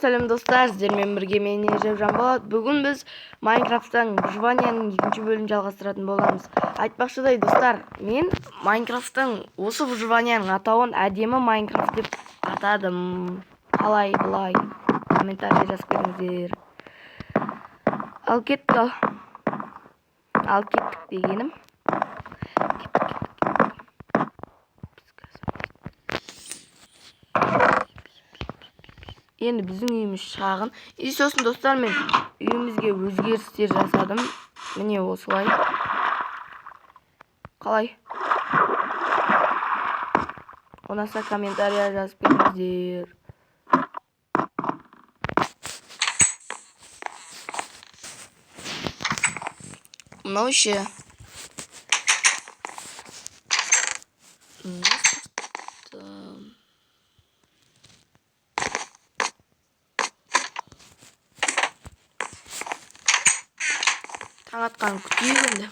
Selam dostlar, sizlerle birge men Ержан болады. Бүгін біз Майнкрафттан выживанияның екінші бөлімін жалғастыратын боламыз. Айтпақшыдай достар, мен Майнкрафттан осы выживанияның атауын әдемі Майнкрафт деп атадым. Қалай былай? Комментарий жазып беріңіздер. Ал кеттік дегенім. Енді біздің үйіміз шағын. Сосын достар, мен үйімізге өзгерістер жасадым. Міне осылай. Қалай? Ұнаса комментария жазып беріңіздер. Мынау ше. Таң атқан күтейік енді.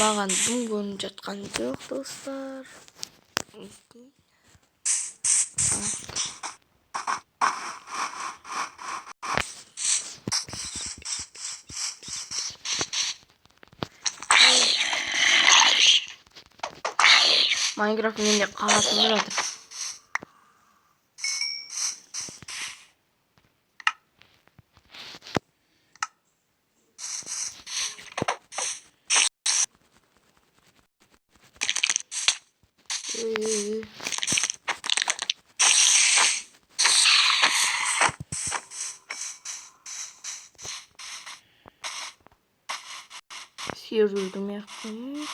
Маған дым көрініп жатқан жоқ достар. Майнкрафт менде қаласып жатыр. Сержуйдum яқын.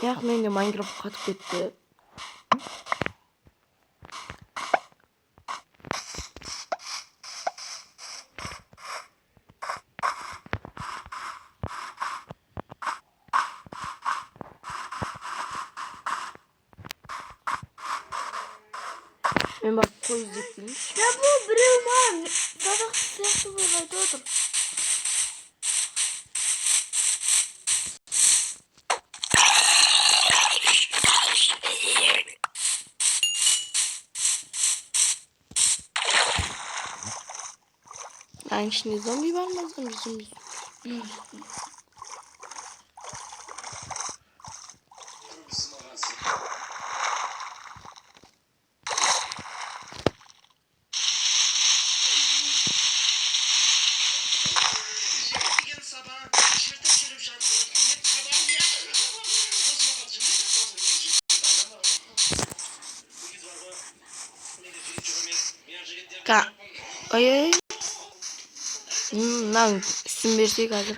Яқ менде Майнкрафт қатып кетті. Мен барып қой іздеп келейін. Ya bu біреу маған садақ сияқты болып айтып отыр. Lan içinde zombi var mı? Zombi. Ay. Lan isim versek hazır.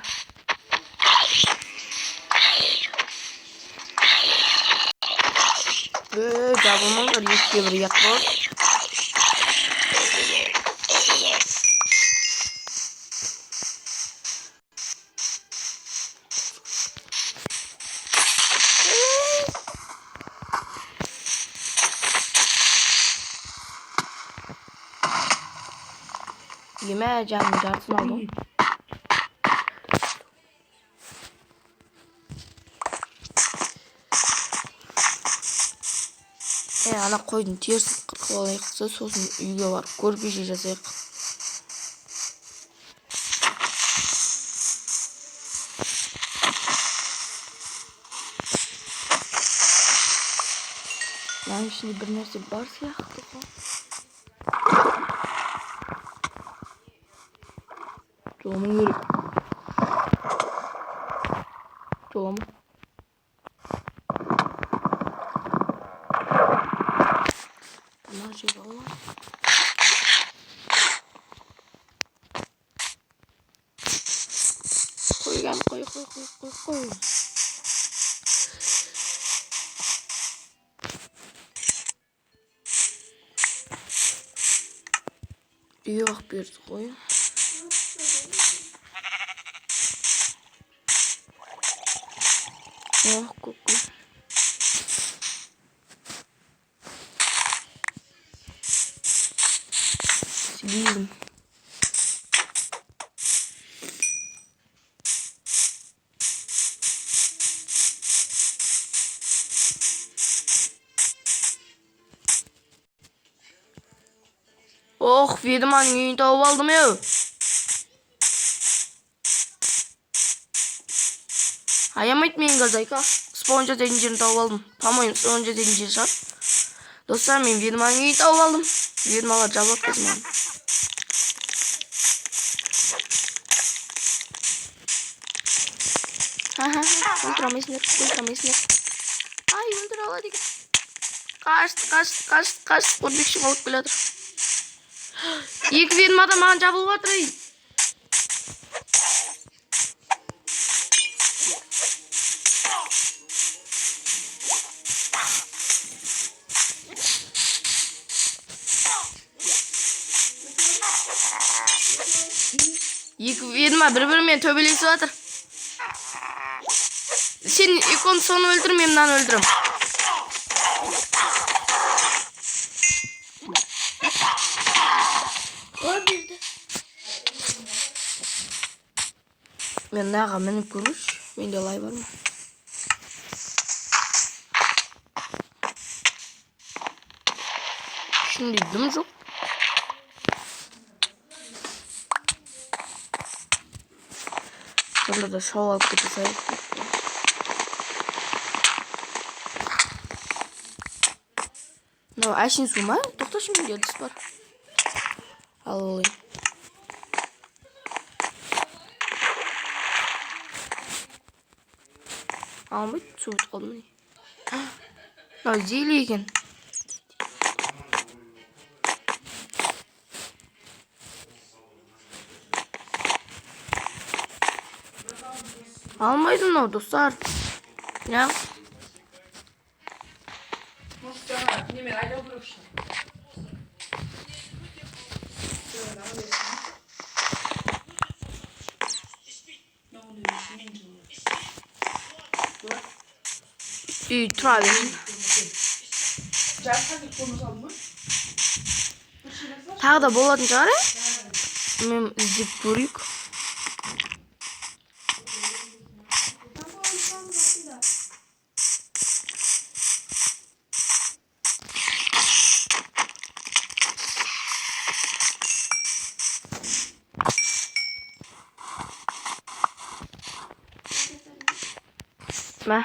Cevabımın da bir yapma. Yemeğe canlı cansın oğlum. Ана қойдың терісін қырқып алайық, сосын үйге барып көрпеше жасайық. Мынаның ішінде бір нәрсе бар сияқты ғой. Жоламын керек. Жоламын. Koy. Үйге бақ берді қой. Көккүл. Сидеймін. Oh, Ведьманың үйін тауып алдым еу. Аямайды мен газайка. Спаун жасайтын жерін тауып алдым. По-моему, спаун жасайтын жер шығар. Достар, мен Ведьманың үйін тауып алдым. Ведьмалар жабылып кетті маған. Өлтіремейсіңдер. Ай, өлтіре алады екен. Қашты. Көрбекші болып келеді. Екі Ведьма да маған жабылып жатыр. Екі Ведьма бір-бірімен төбелесіп жатыр. Сен икон соны өлтір, мен мынаны өлтірем. Öldürdü. Мен наға мініп көрмеш. Менде лай бар ма? Şimdi düm жоқ. Burada da şov alıp getirseydik. Әшін су ма? Тоқта şimdi дедіс бар. Ал оlayım. Алмайды, су бітіп қалды ма? Мынау зейлі екен. Алмайды мынау, достар. Ya. Тұра берсін. Тағы да болатын шығар, мен іздеп көрейік. Мә.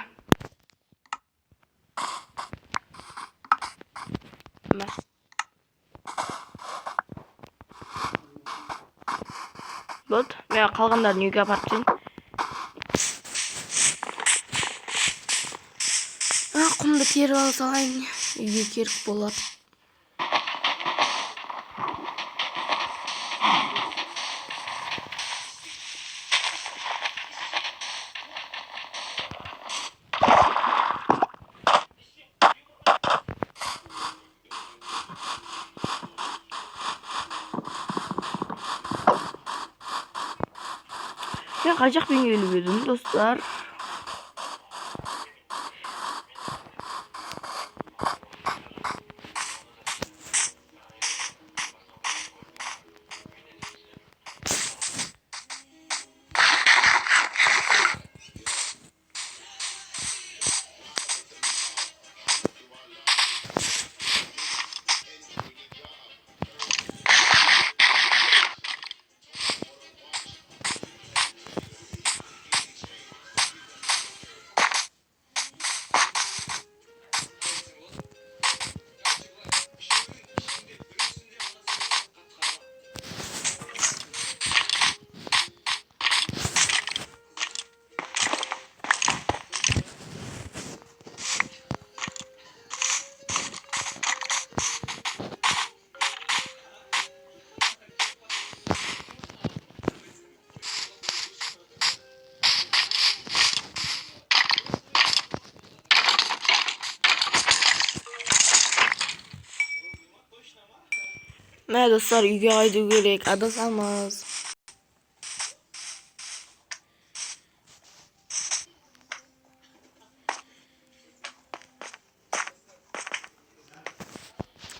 Вот, мен қалғандарын үйге апарып тастайын. Құмды теріп ала салайын. Үйге керік болар. Мен қай жақпен келіп едім, достар? Мә, достар, үйге қайту керек, адасамыз.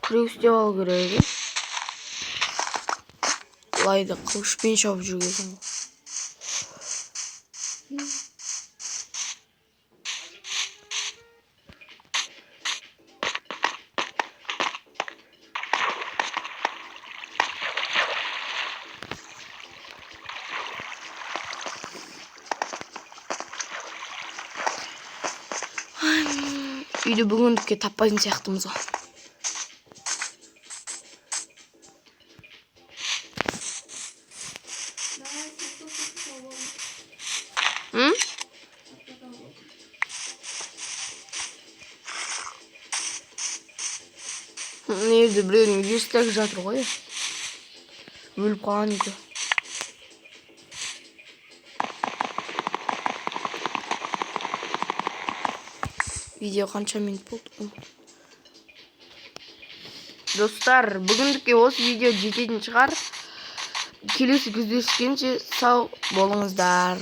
Күрек істеп алу керек. Лайды қылышпен шауып жүргенсің. үйдү бүгүндүккө таппайтын сыяктымыз го. Негизи бирөөнүн видеосу дагы жатыр го. Өлүп калган экен. Видео канча минут болду? Достар, бүгүндүккө осы видео жететін шығар. Келесі кездескенше сау болыңыздар.